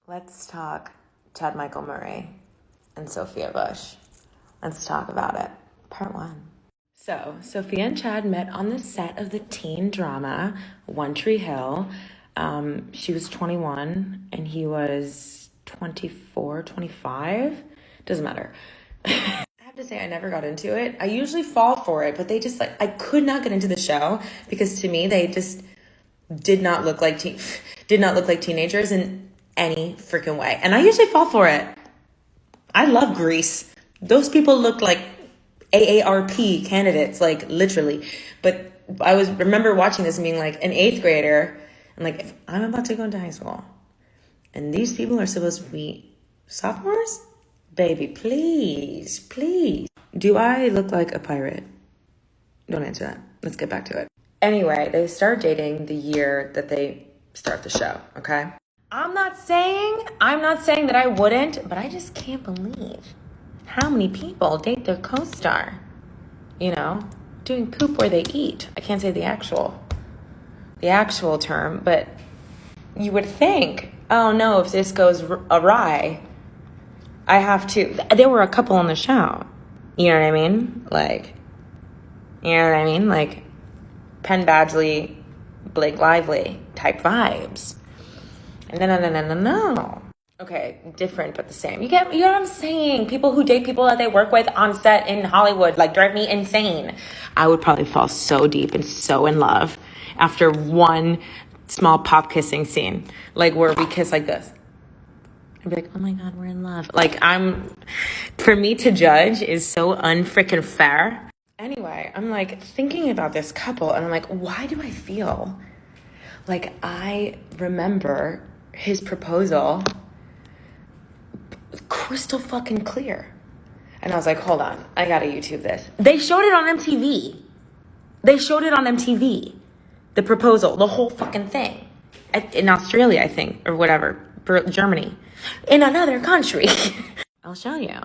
Let's talk Chad Michael Murray and Sophia Bush. Let's talk about it. Part 1. So, Sophia and Chad met on the set of the teen drama One Tree Hill. She was 21 and he was 24, 25. Doesn't matter. I have to say I never got into it. I usually fall for it, but they just I could not get into the show because to me they just did not look like teenagers in any freaking way. And I usually fall for it. I love Grease. Those people look like AARP candidates, like literally. But I remember watching this and being like an 8th grader. And like, if I'm about to go into high school and these people are supposed to be sophomores, baby, please, please. Do I look like a pirate? Don't answer that. Let's get back to it. Anyway, they start dating the year that they start the show, okay? I'm not saying that I wouldn't, but I just can't believe how many people date their co-star. You know, doing poop where they eat. I can't say the actual term, but you would think, oh no, if this goes awry, I have to. There were a couple on the show. You know what I mean? Like Penn Badgley, Blake Lively type vibes. And no. Okay, different but the same. You know what I'm saying? People who date people that they work with on set in Hollywood drive me insane. I would probably fall so deep and so in love after one small pop kissing scene, where we kiss like this. I'd be like, oh my God, we're in love. For me to judge is so unfreaking fair. Anyway, I'm thinking about this couple and I'm like, why do I feel like I remember his proposal crystal fucking clear? And I was like, hold on, I gotta YouTube this. They showed it on MTV. The proposal, the whole fucking thing. In Australia, I think, or whatever, Germany. In another country. I'll show you.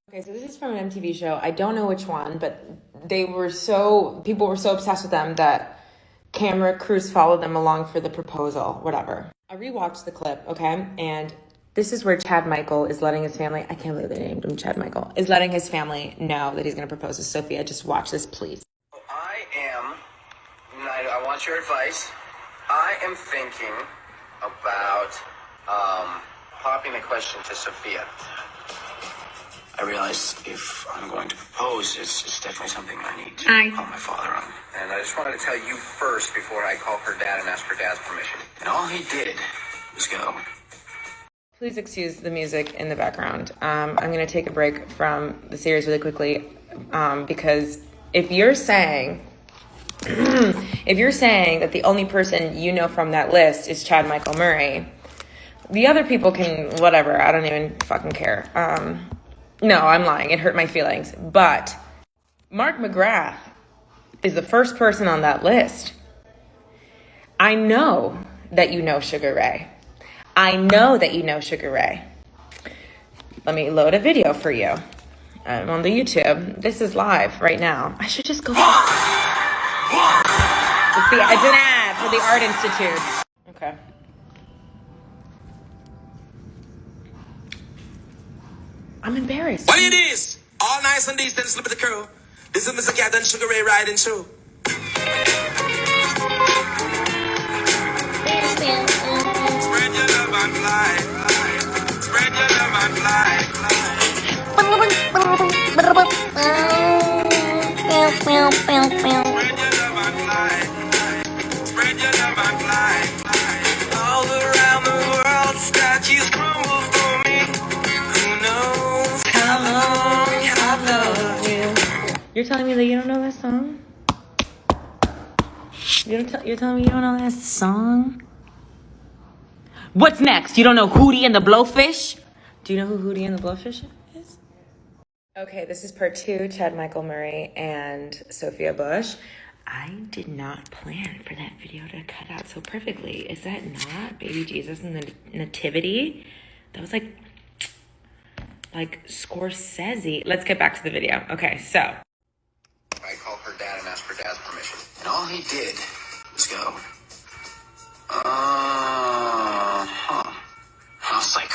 Okay, so this is from an MTV show. I don't know which one, but people were so obsessed with them that camera crews followed them along for the proposal, whatever. I rewatched the clip, okay? And this is where Chad Michael is letting his family, I can't believe they named him Chad Michael, is letting his family know that he's going to propose to Sophia. Just watch this, please. I want your advice. I am thinking about popping a question to Sophia. I realize if I'm going to propose, it's definitely something I need to call my father on. And I just wanted to tell you first before I call her dad and ask her dad's permission. And all he did was go. Please excuse the music in the background. I'm going to take a break from the series really quickly because if you're saying that the only person you know from that list is Chad Michael Murray, the other people can whatever. I don't even fucking care. No, I'm lying. It hurt my feelings. But Mark McGrath is the first person on that list. I know that you know Sugar Ray. Let me load a video for you. I'm on the YouTube. This is live right now. I should just go. It's an ad for the Art Institute. Okay. I'm embarrassed. What it is? All nice and decent, slip of the crew. This is Mr. Cat and Sugar Ray riding through. Spread your love and fly. Spread your love and fly. Spread your love and fly. Spread your love and fly. All around the world, statues crumble for me. Who knows how long I've loved you? You're telling me that you don't know that song? You're telling me you don't know that song? What's next? You don't know Hootie and the Blowfish? Do you know who Hootie and the Blowfish is? Okay, this is part 2, Chad Michael Murray and Sophia Bush. I did not plan for that video to cut out so perfectly. Is that not Baby Jesus and the Nativity? That was like Scorsese. Let's get back to the video. Okay, so. I call her dad and ask her dad's permission. And all he did was go, I was like,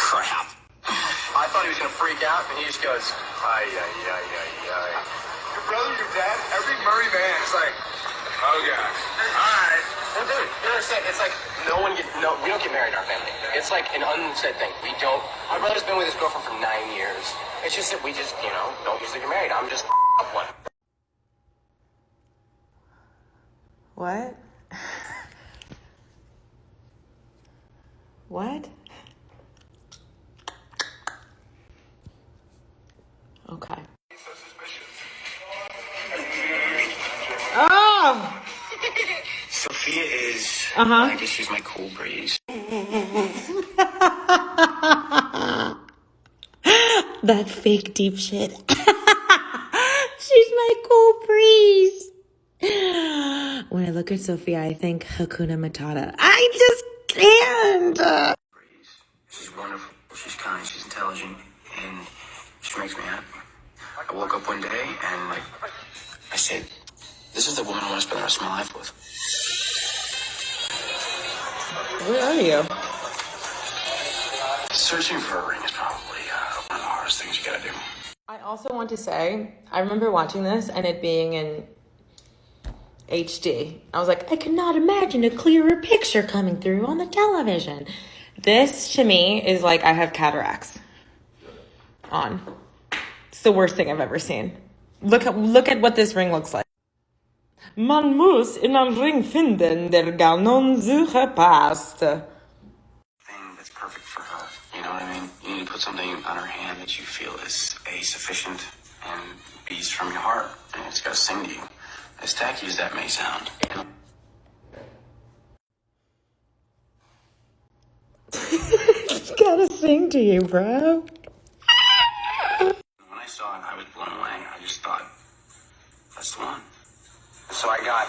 freak out, and he just goes, ay, ay, ay, ay, ay. Your brother, your dad, every Murray man is like, oh gosh, all right. Well, dude, you understand? It's like we don't get married in our family. It's like an unsaid thing. We don't. My brother's been with his girlfriend for 9 years. It's just that we just, don't usually get married. I'm just up one. What? What? Okay. Oh! Sophia is, Uh-huh. I guess she's my cool breeze. That fake deep shit. She's my cool breeze. When I look at Sophia, I think Hakuna Matata. I just can't. She's wonderful. She's kind. She's intelligent. And she makes me happy. I woke up one day and, I said, this is the woman I want to spend the rest of my life with. Where are you? Searching for a ring is probably one of the hardest things you gotta do. I also want to say, I remember watching this and it being in HD. I was like, I cannot imagine a clearer picture coming through on the television. This, to me, is like I have cataracts on. It's the worst thing I've ever seen. Look at what this ring looks like. Man muss in einem Ring finden, der Ganon Suche passt. Thing that's perfect for her. You know what I mean? You need to put something on her hand that you feel is A, sufficient, and B, is from your heart. And it's gotta sing to you. As tacky as that may sound. It's gotta sing to you, bro. When I saw it, I was blown away. I just thought, that's the one. So I got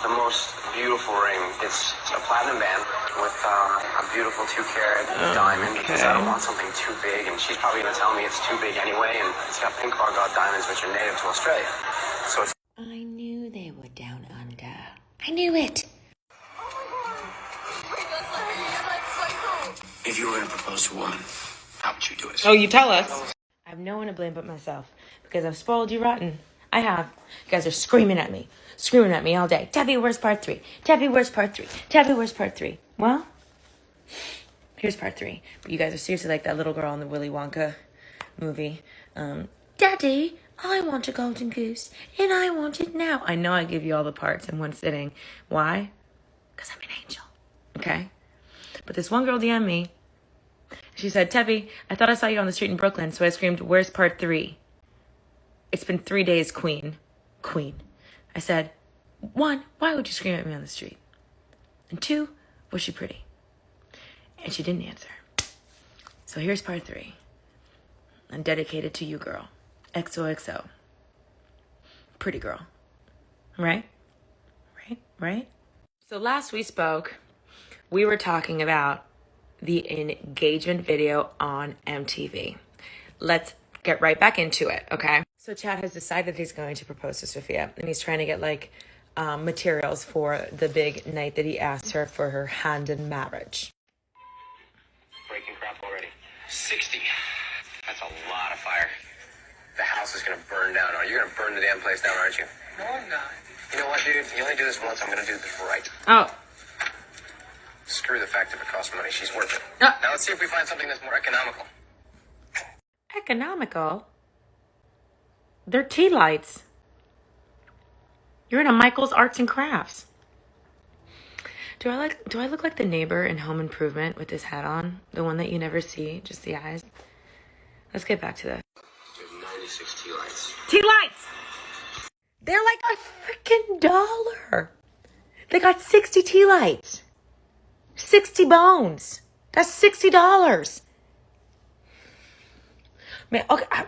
the most beautiful ring. It's a platinum band with a beautiful 2-carat diamond because I don't want something too big. And she's probably going to tell me it's too big anyway. And it's got pink argyle diamonds, which are native to Australia. So it's... I knew they were down under. I knew it. If you were going to propose to a woman, how would you do it? Oh, you tell us. I have no one to blame but myself because I've spoiled you rotten. I have. You guys are screaming at me all day. Tefi, where's part 3? Tefi, where's part 3? Tefi, where's part 3? Well, here's part 3. But you guys are seriously like that little girl in the Willy Wonka movie. Daddy, I want a golden goose, and I want it now. I know I give you all the parts in one sitting. Why? Because I'm an angel. Okay? But this one girl DM'd me. She said, Tefi, I thought I saw you on the street in Brooklyn, so I screamed, where's part 3? It's been 3 days, Queen. Queen. I said, 1, why would you scream at me on the street? And 2, was she pretty? And she didn't answer. So here's part 3. I'm dedicated to you, girl. XOXO. Pretty girl. Right? Right? So last we spoke, we were talking about the engagement video on MTV. Let's get right back into it, okay? So Chad has decided he's going to propose to Sophia, and he's trying to get materials for the big night that he asked her for her hand in marriage. Breaking crap already. 60. That's a lot of fire. The house is gonna burn down. You're gonna burn the damn place down, aren't you? No, I'm not. You know what, dude? You only do this once. I'm gonna do this right. Oh. Screw the fact if it costs money. She's worth it. Now let's see if we find something that's more economical. Economical? They're tea lights. You're in a Michael's Arts and Crafts. Do I look like the neighbor in Home Improvement with his hat on? The one that you never see, just the eyes? Let's get back to this. We have 96 tea lights. Tea lights! They're like a freaking $1. They got 60 tea lights. 60 bones. That's $60. Man, okay.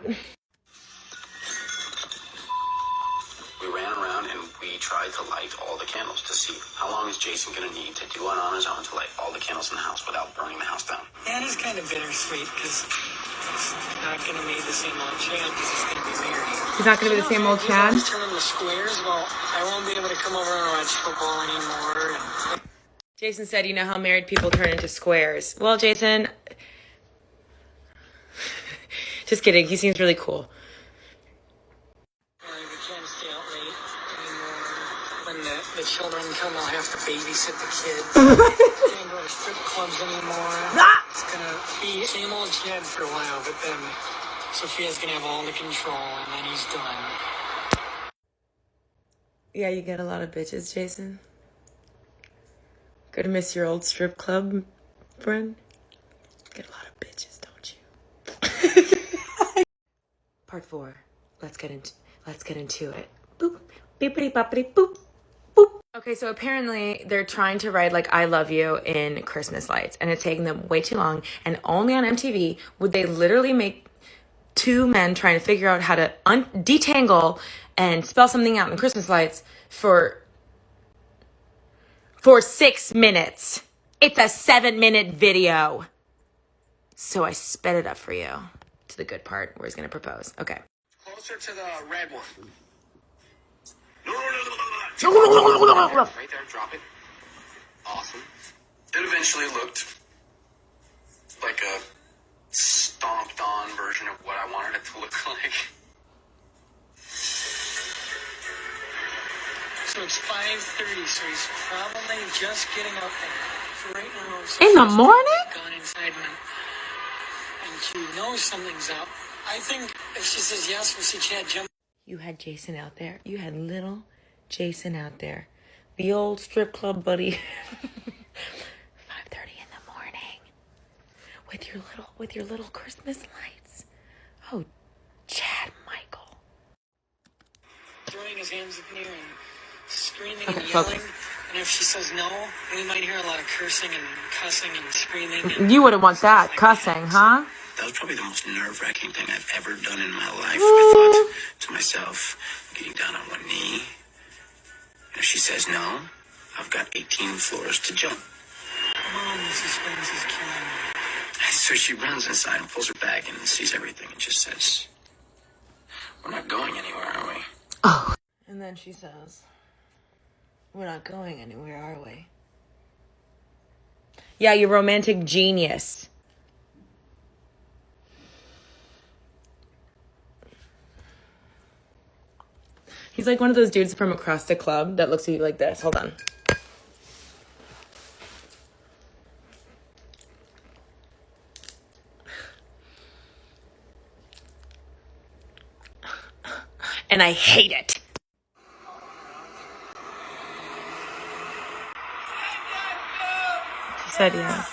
We ran around and we tried to light all the candles to see how long is Jason going to need to do it on his own to light all the candles in the house without burning the house down. Yeah, it is kind of bittersweet because he's not going to be the same old Chad because he's going to be married. He's not going to be the same old Chad? He's turning the squares. Well, I won't be able to come over and watch football anymore. Jason said, you know how married people turn into squares. Well, Jason, Just kidding. He seems really cool. We can't stay out late anymore. When the children come, I'll have to babysit the kids. Can't go to strip clubs anymore. It's gonna be same old Chad for a while, but then Sophia's gonna have all the control, and then he's done. Yeah, you get a lot of bitches, Jason. Gonna miss your old strip club friend? Get a lot of bitches, don't you? Part 4. Let's get into it. Boop. Beepity boppity boop. Boop. Okay, so apparently they're trying to write like I love you in Christmas lights, and it's taking them way too long, and only on MTV would they literally make 2 men trying to figure out how to detangle and spell something out in Christmas lights for 6 minutes. It's a 7-minute video. So I sped it up for you to the good part where he's going to propose. Okay. Closer to the red one. Right there, drop it. Awesome. It eventually looked like a stomped on version of what I wanted it to look like. So it's 5:30, so he's probably just getting up there. So right now, In the morning? gone inside and she knows something's up. I think if she says yes, we'll see Chad jump. You had Jason out there. You had little Jason out there. The old strip club buddy. 5:30 in the morning. With your little Christmas lights. Oh, Chad Michael. Throwing his hands up in the air and screaming and Okay, yelling. focus. And if she says no, we might hear a lot of cursing and cussing and screaming. And You wouldn't want that cussing, huh? That was probably the most nerve-wracking thing I've ever done in my life. I thought to myself, getting down on one knee. And if she says no, I've got 18 floors to jump. Mom, the suspense is killing me. So she runs inside and pulls her bag and sees everything and just says, "We're not going anywhere, are we?" Oh. And then she says, "We're not going anywhere, are we?" Yeah, you romantic genius. He's like one of those dudes from across the club that looks at you like this. Hold on. And I hate it. She said yes.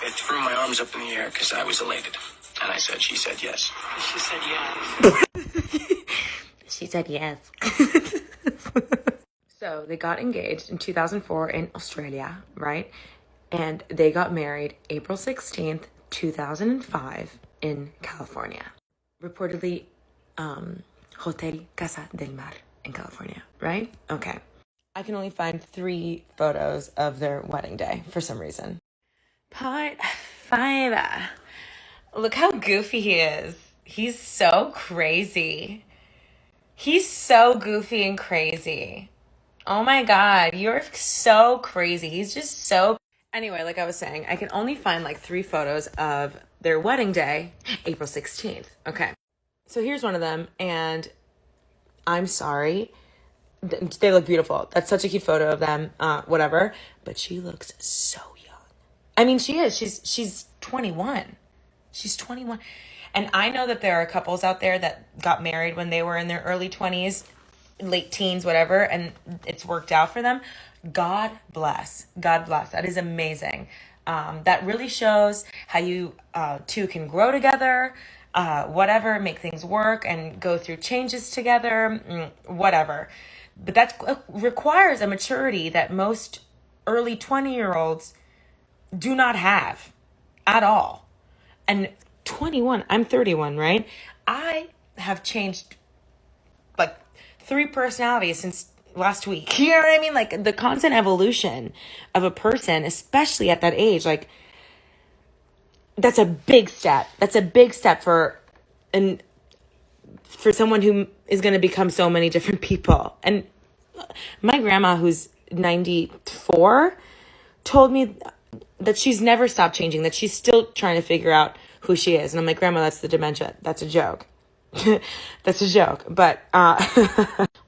I threw my arms up in the air because I was elated. And I said, she said yes. She said yes. She said yes. So they got engaged in 2004 in Australia, right? And they got married April 16th, 2005 in California. Reportedly, Hotel Casa del Mar in California, right? Okay. I can only find 3 photos of their wedding day for some reason. Part 5. Look how goofy he is. He's so crazy. He's so goofy and crazy. Oh my God, you're so crazy. He's just so... Anyway, like I was saying, I can only find like 3 photos of their wedding day, April 16th. Okay. So here's one of them, and I'm sorry. They look beautiful. That's such a cute photo of them, whatever. But she looks so young. I mean, she is. She's 21. She's 21. And I know that there are couples out there that got married when they were in their early 20s, late teens, whatever, and it's worked out for them. God bless. God bless. That is amazing. That really shows how you 2 can grow together, whatever, make things work and go through changes together, whatever. But that requires a maturity that most early 20-year-olds do not have at all. And 21, I'm 31, right? I have changed like 3 personalities since last week. You know what I mean? Like the constant evolution of a person, especially at that age, like that's a big step. That's a big step for someone who is going to become so many different people. And my grandma, who's 94, told me that she's never stopped changing, that she's still trying to figure out who she is. And I'm like, Grandma, that's the dementia. That's a joke. That's a joke. But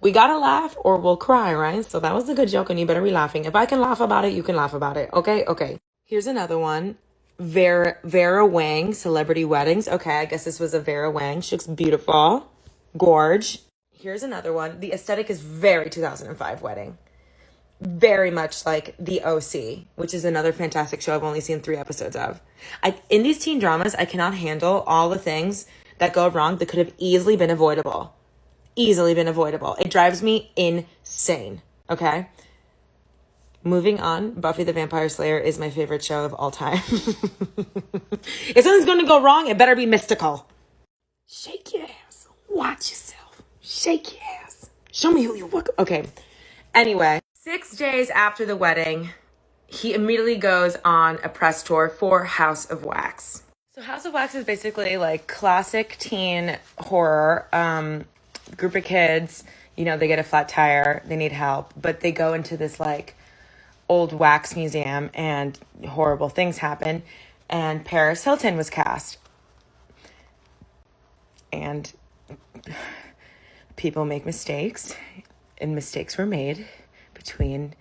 we gotta laugh or we'll cry, right? So that was a good joke and you better be laughing. If I can laugh about it, you can laugh about it. Okay. Here's another one. Vera Wang, celebrity weddings. Okay, I guess this was a Vera Wang. She looks beautiful. Gorge. Here's another one. The aesthetic is very 2005 wedding. Very much like The OC, which is another fantastic show I've only seen 3 episodes of. In these teen dramas, I cannot handle all the things that go wrong that could have easily been avoidable. It drives me insane. Okay? Moving on, Buffy the Vampire Slayer is my favorite show of all time. If something's going to go wrong, it better be mystical. Shake your ass. Watch yourself. Shake your ass. Show me who you look. Okay. Anyway, 6 days after the wedding, he immediately goes on a press tour for House of Wax. So House of Wax is basically like classic teen horror. Group of kids, you know, they get a flat tire, they need help, but they go into this like old wax museum and horrible things happen. And Paris Hilton was cast. And people make mistakes, and mistakes were made between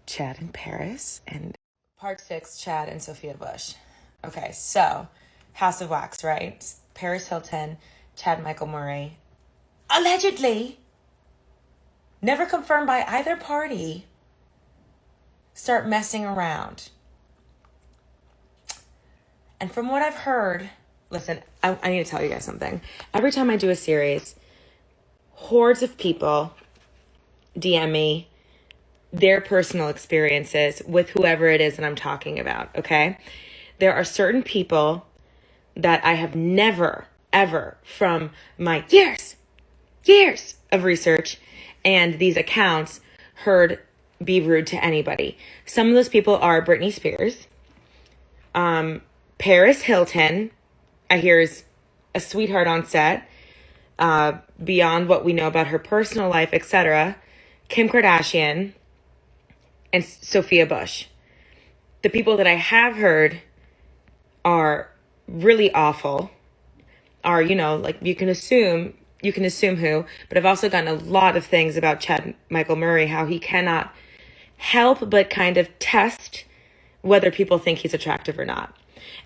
Chad and Paris. And part 6, Chad and Sophia Bush. Okay, so House of Wax, right? Paris Hilton, Chad Michael Murray, allegedly, never confirmed by either party, start messing around. And from what I've heard, listen, I need to tell you guys something. Every time I do a series, hordes of people DM me their personal experiences with whoever it is that I'm talking about, okay? There are certain people that I have never, ever, from my years of research and these accounts, heard be rude to anybody. Some of those people are Britney Spears. Paris Hilton, I hear, is a sweetheart on set. Beyond what we know about her personal life, etc. Kim Kardashian and Sophia Bush. The people that I have heard are really awful. Are, you know, like you can assume who, but I've also gotten a lot of things about Chad Michael Murray, how he cannot help but kind of test whether people think he's attractive or not.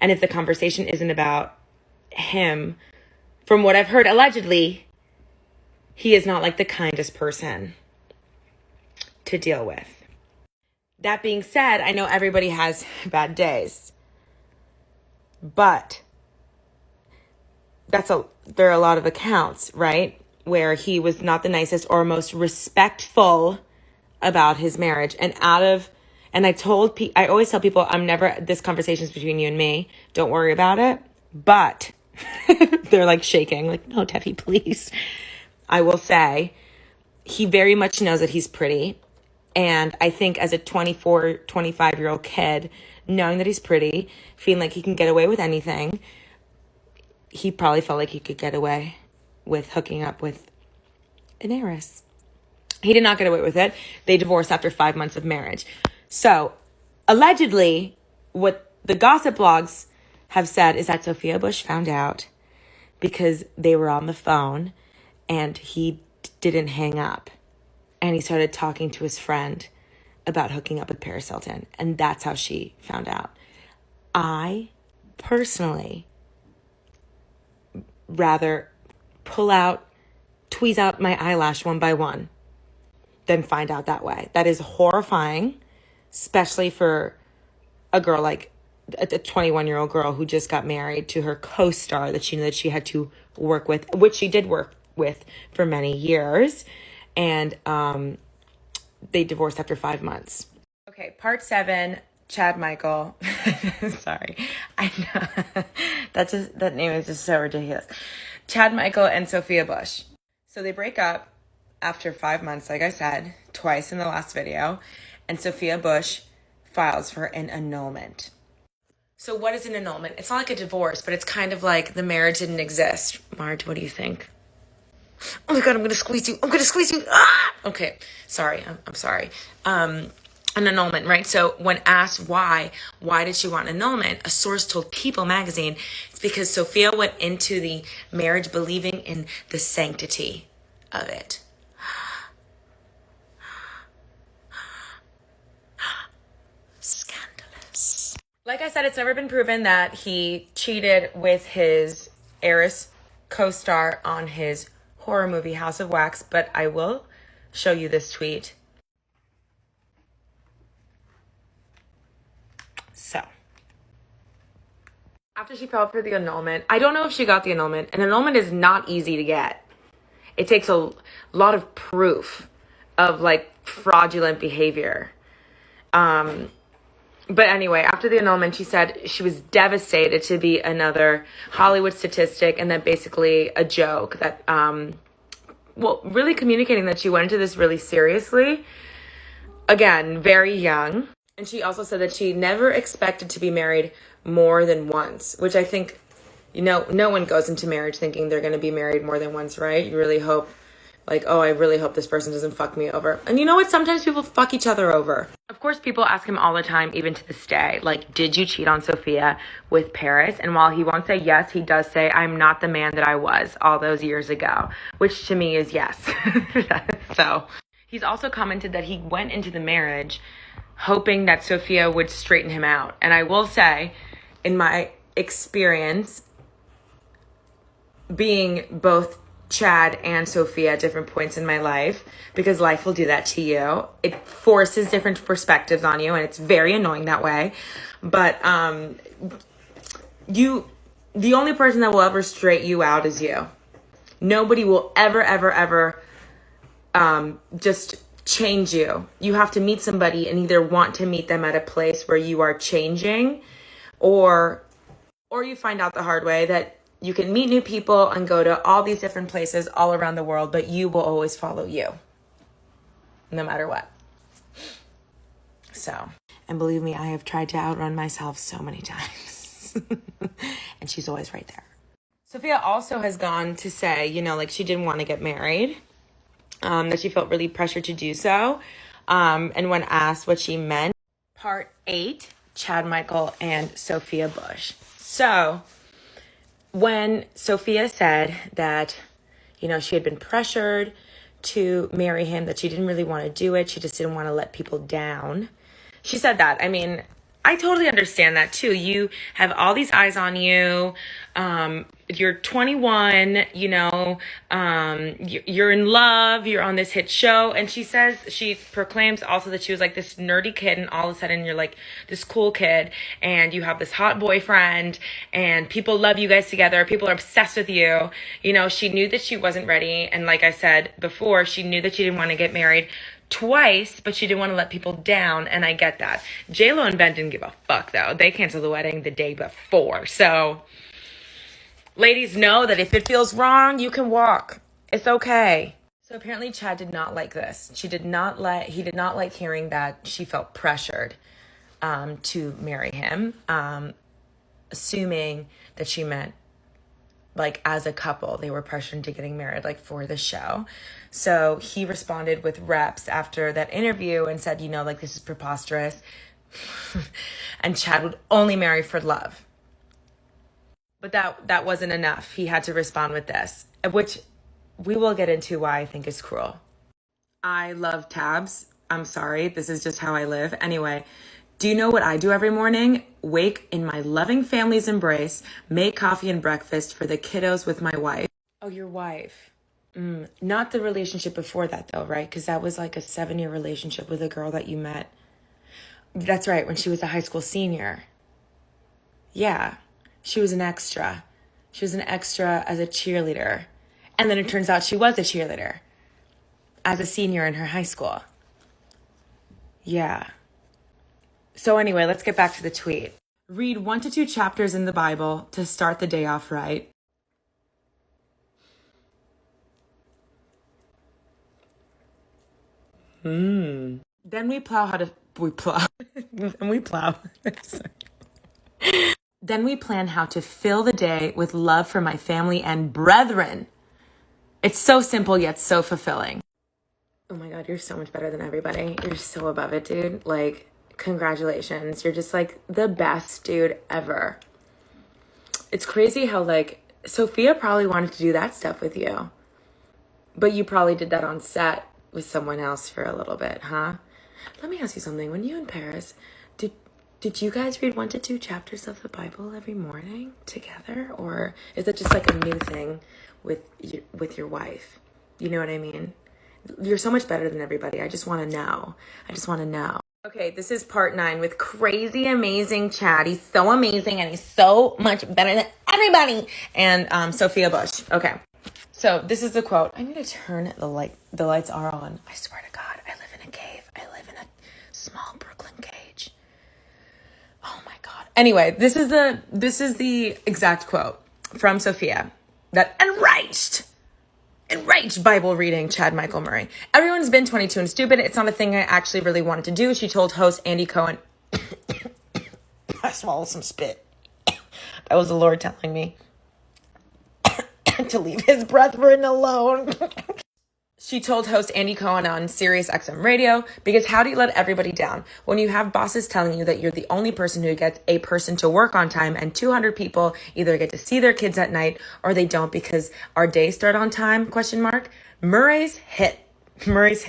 And if the conversation isn't about him, from what I've heard, allegedly, he is not like the kindest person to deal with. That being said, I know everybody has bad days, but there are a lot of accounts, right, where he was not the nicest or most respectful about his marriage. And I always tell people, this conversation's between you and me. Don't worry about it. But they're like shaking, like, no, Tefi, please. I will say he very much knows that he's pretty. And I think as a 24, 25-year-old kid, knowing that he's pretty, feeling like he can get away with anything, he probably felt like he could get away with hooking up with an heiress. He did not get away with it. They divorced after 5 months of marriage. So, allegedly, what the gossip blogs have said is that Sophia Bush found out because they were on the phone and he didn't hang up. And he started talking to his friend about hooking up with Paris Hilton. And that's how she found out. I personally rather tweeze out my eyelash one by one than find out that way. That is horrifying, especially for a girl like a 21-year-old girl who just got married to her co-star that she knew that she had to work with, which she did work with for many years. And they divorced after 5 months. Okay, part 7, Chad Michael. Sorry, I know. That name is just so ridiculous. Chad Michael and Sophia Bush. So they break up after 5 months, like I said, twice in the last video. And Sophia Bush files for an annulment. So what is an annulment? It's not like a divorce, but it's kind of like the marriage didn't exist. Marge, what do you think? Oh my God, I'm going to squeeze you. Ah! Okay, sorry. I'm sorry. an annulment, right? So when asked why did she want an annulment, a source told People magazine it's because Sophia went into the marriage believing in the sanctity of it. Scandalous. Like I said, it's never been proven that he cheated with his heiress co-star on his horror movie House of Wax, but I will show you this tweet. So, after she filed for the annulment, I don't know if she got the annulment. An annulment is not easy to get. It takes a lot of proof of like fraudulent behavior. But anyway, after the annulment, she said she was devastated to be another Hollywood statistic and then basically a joke that, really communicating that she went into this really seriously. Again, very young. And she also said that she never expected to be married more than once, which I think, no one goes into marriage thinking they're going to be married more than once, right? You really hope, like, oh, I really hope this person doesn't fuck me over. And you know what? Sometimes people fuck each other over. Of course, people ask him all the time, even to this day, like, did you cheat on Sophia with Paris? And while he won't say yes, he does say, I'm not the man that I was all those years ago, which to me is yes. So he's also commented that he went into the marriage hoping that Sophia would straighten him out. And I will say, in my experience, being both Chad and Sophia at different points in my life, because life will do that to you. It forces different perspectives on you, and it's very annoying that way. But the only person that will ever straighten you out is you. Nobody will ever just change you. You have to meet somebody and either want to meet them at a place where you are changing, or you find out the hard way that you can meet new people and go to all these different places all around the world, but you will always follow you, no matter what. So, and believe me, I have tried to outrun myself so many times. And she's always right there. Sophia also has gone to say, like she didn't want to get married, that she felt really pressured to do so. And when asked what she meant, Part 8, Chad Michael and Sophia Bush. So, when Sophia said that, she had been pressured to marry him, that she didn't really want to do it, she just didn't want to let people down. She said that. I mean, I totally understand that too. You have all these eyes on you. You're 21, you're in love, you're on this hit show. And she proclaims also that she was like this nerdy kid, and all of a sudden you're like this cool kid and you have this hot boyfriend and people love you guys together. People are obsessed with you. She knew that she wasn't ready. And like I said before, she knew that she didn't want to get married twice, but she didn't want to let people down, and I get that. J-Lo and Ben didn't give a fuck, though. They canceled the wedding the day before. So, ladies, know that if it feels wrong, you can walk. It's okay. So apparently Chad did not like this. He did not like hearing that she felt pressured to marry him, assuming that she meant like as a couple, they were pressured into getting married, like for the show. So he responded with reps after that interview and said, like, this is preposterous. And Chad would only marry for love. But that wasn't enough. He had to respond with this, which we will get into why I think is cruel. I love tabs. I'm sorry. This is just how I live. Anyway, do you know what I do every morning? Wake in my loving family's embrace, make coffee and breakfast for the kiddos with my wife. Oh, your wife. Not the relationship before that, though, right? Because that was like a 7-year relationship with a girl that you met. That's right, when she was a high school senior. Yeah, she was an extra. She was an extra as a cheerleader. And then it turns out she was a cheerleader as a senior in her high school. Yeah. So anyway, let's get back to the tweet. Read 1 to 2 chapters in the Bible to start the day off right. Then we plan how to fill the day with love for my family and brethren. It's so simple yet so fulfilling. Oh my God, you're so much better than everybody. You're so above it, dude. Like, congratulations. You're just like the best dude ever. It's crazy how like Sophia probably wanted to do that stuff with you, but you probably did that on set with someone else for a little bit, huh? Let me ask you something. When you in Paris, did you guys read 1 to 2 chapters of the Bible every morning together, or is it just like a new thing with your wife? You know what I mean? You're so much better than everybody. I just want to know. Okay, this is part 9 with crazy, amazing Chad. He's so amazing and he's so much better than everybody. And Sophia Bush. Okay, so this is the quote. I need to turn the lights are on. I swear to God, I live in a cave. I live in a small Brooklyn cage. Oh my God. Anyway, this is the exact quote from Sophia that enraged Bible reading Chad Michael Murray. Everyone's been 22 and stupid. It's not a thing I actually really wanted to do, she told host Andy Cohen. I swallowed some spit. That was the Lord telling me to leave his brethren alone. She told host Andy Cohen on Sirius XM radio, because how do you let everybody down when you have bosses telling you that you're the only person who gets a person to work on time, and 200 people either get to see their kids at night or they don't because our days start on time, ? Murray's hips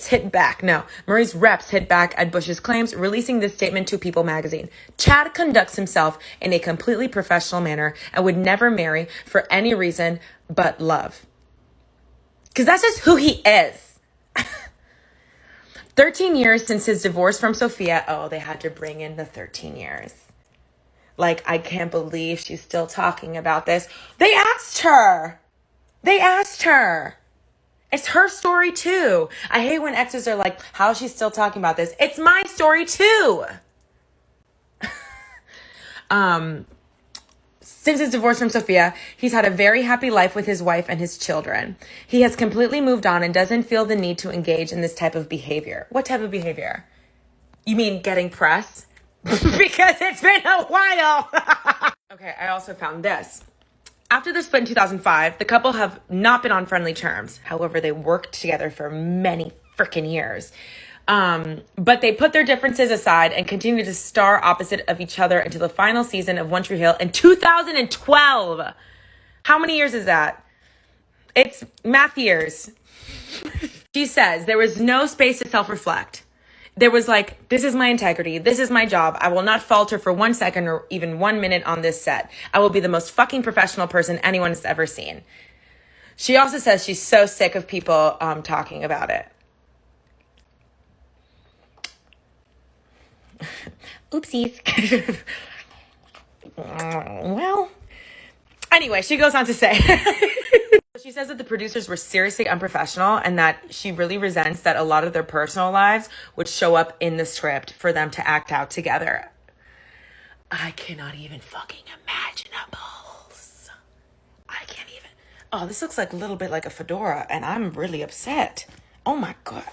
hit back. No, Murray's reps hit back at Bush's claims, releasing this statement to People magazine. Chad conducts himself in a completely professional manner and would never marry for any reason but love. Because that's just who he is. 13 years since his divorce from Sophia. Oh, they had to bring in the 13 years. Like, I can't believe she's still talking about this. They asked her. It's her story too. I hate when exes are like, how is she still talking about this? It's my story too. Since his divorce from Sophia, he's had a very happy life with his wife and his children. He has completely moved on and doesn't feel the need to engage in this type of behavior. What type of behavior? You mean getting press? Because it's been a while. Okay, I also found this. After their split in 2005, the couple have not been on friendly terms. However, they worked together for many freaking years. But they put their differences aside and continued to star opposite of each other until the final season of One Tree Hill in 2012. How many years is that? It's math years. She says there was no space to self-reflect. There was like, this is my integrity. This is my job. I will not falter for 1 second or even 1 minute on this set. I will be the most fucking professional person anyone has ever seen. She also says she's so sick of people talking about it. Oopsies. Well, anyway, she goes on to say, she says that the producers were seriously unprofessional and that she really resents that a lot of their personal lives would show up in the script for them to act out together. I cannot even fucking imaginables. I can't even. Oh, this looks like a little bit like a fedora and I'm really upset. Oh my God.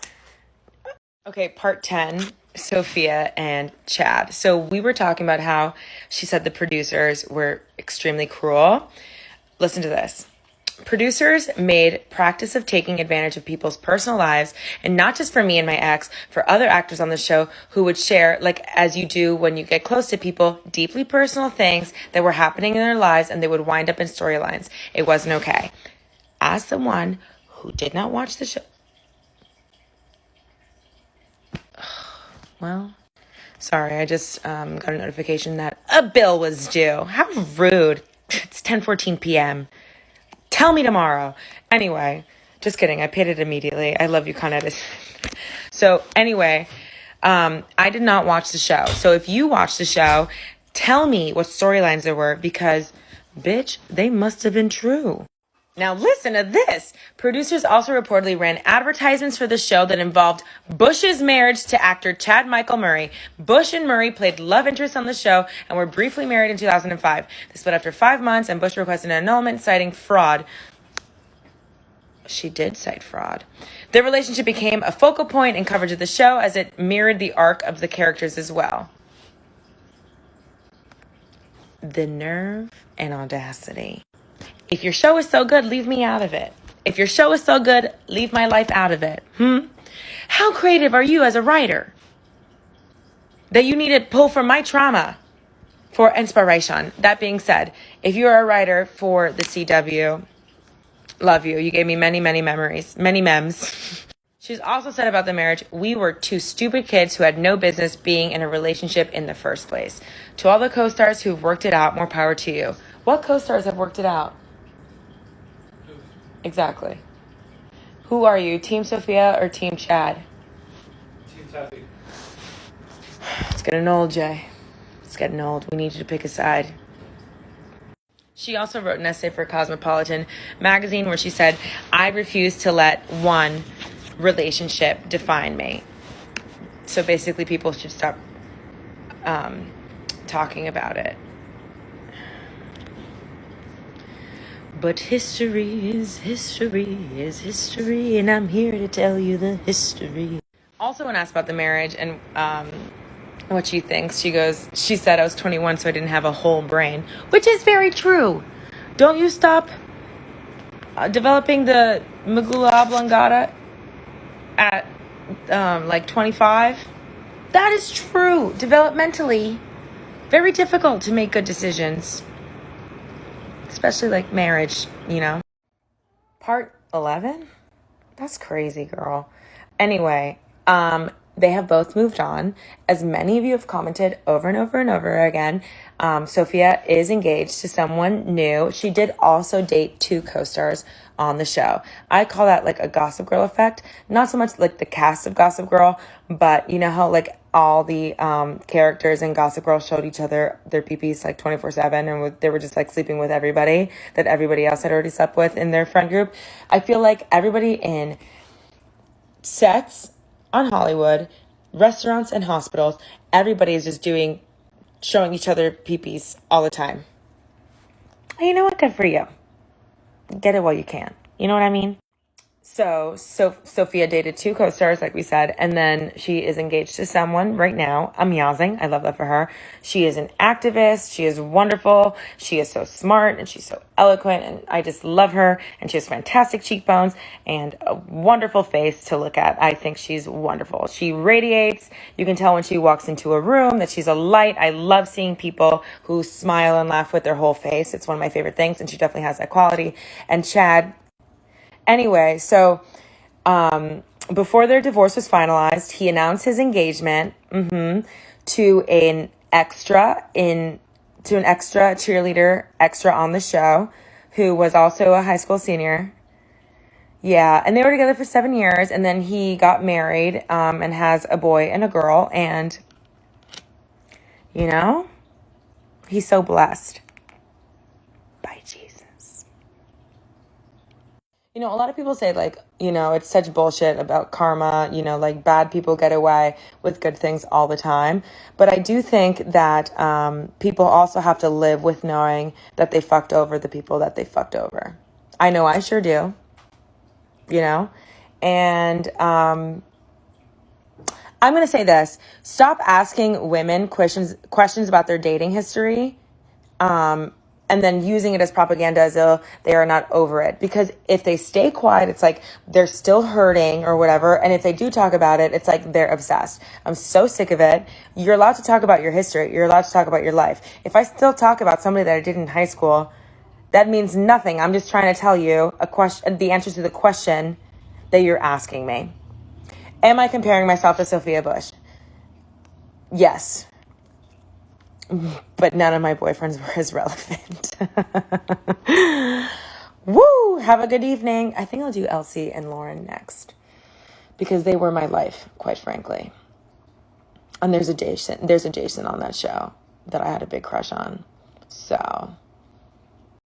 Okay, part 10, Sophia and Chad. So we were talking about how she said the producers were extremely cruel. Listen to this. Producers made practice of taking advantage of people's personal lives, and not just for me and my ex, for other actors on the show who would share, like as you do when you get close to people, deeply personal things that were happening in their lives, and they would wind up in storylines. It wasn't okay. As someone who did not watch the show, well, sorry, I just got a notification that a bill was due. How rude. It's 10:14 p.m. Tell me tomorrow. Anyway, just kidding. I paid it immediately. I love you, Con Edison. So anyway, I did not watch the show. So if you watched the show, tell me what storylines there were, because, bitch, they must have been true. Now listen to this. Producers also reportedly ran advertisements for the show that involved Bush's marriage to actor Chad Michael Murray. Bush and Murray played love interests on the show and were briefly married in 2005. They split after 5 months and Bush requested an annulment, citing fraud. She did cite fraud. Their relationship became a focal point in coverage of the show as it mirrored the arc of the characters as well. The nerve and audacity. If your show is so good, leave me out of it. If your show is so good, leave my life out of it. How creative are you as a writer that you need to pull from my trauma for inspiration? That being said, if you're a writer for the CW, love you. You gave me many, many memories, many memes. She's also said about the marriage, we were two stupid kids who had no business being in a relationship in the first place. To all the co-stars who've worked it out, more power to you. What co-stars have worked it out? Exactly. Who are you, Team Sophia or Team Chad? Team Tefi. It's getting old, Jay. It's getting old. We need you to pick a side. She also wrote an essay for Cosmopolitan magazine where she said, I refuse to let one relationship define me. So basically people should stop talking about it. But history is history, and I'm here to tell you the history. Also when asked about the marriage and what she thinks, she said I was 21 so I didn't have a whole brain, which is very true. Don't you stop developing the medulla oblongata at like 25? That is true. Developmentally, very difficult to make good decisions. Especially like marriage, you know. Part 11? That's crazy, girl. Anyway, they have both moved on. As many of you have commented over and over and over again, Sophia is engaged to someone new. She did also date 2 co-stars on the show. I call that like a Gossip Girl effect. Not so much like the cast of Gossip Girl, but you know how like all the characters in Gossip Girl showed each other their peepees like 24/7 and they were just like sleeping with everybody that everybody else had already slept with in their friend group. I feel like everybody in sets on Hollywood, restaurants and hospitals, everybody is just showing each other peepees all the time. And you know what? Good for you. Get it while you can. You know what I mean? So Sophia dated 2 co-stars, like we said, and then she is engaged to someone right now. Amazing. I love that for her. She is an activist. She is wonderful. She is so smart and she's so eloquent, and I just love her. And she has fantastic cheekbones and a wonderful face to look at. I think she's wonderful. She radiates. You can tell when she walks into a room that she's a light. I love seeing people who smile and laugh with their whole face. It's one of my favorite things, and she definitely has that quality. And Chad, anyway, so before their divorce was finalized, he announced his engagement to an extra cheerleader extra on the show, who was also a high school senior. Yeah, and they were together for 7 years, and then he got married and has a boy and a girl, and you know, he's so blessed by Jesus. You know, a lot of people say, like, you know, it's such bullshit about karma, you know, like bad people get away with good things all the time. But I do think that people also have to live with knowing that they fucked over the people that they fucked over. I know I sure do, you know, and I'm going to say this. Stop asking women questions about their dating history. And then using it as propaganda as though they are not over it. Because if they stay quiet, it's like they're still hurting or whatever. And if they do talk about it, it's like they're obsessed. I'm so sick of it. You're allowed to talk about your history. You're allowed to talk about your life. If I still talk about somebody that I did in high school, that means nothing. I'm just trying to tell you the answer to the question that you're asking me. Am I comparing myself to Sophia Bush? Yes. But none of my boyfriends were as relevant. Woo! Have a good evening. I think I'll do Elsie and Lauren next, because they were my life, quite frankly. And there's a Jason on that show that I had a big crush on. So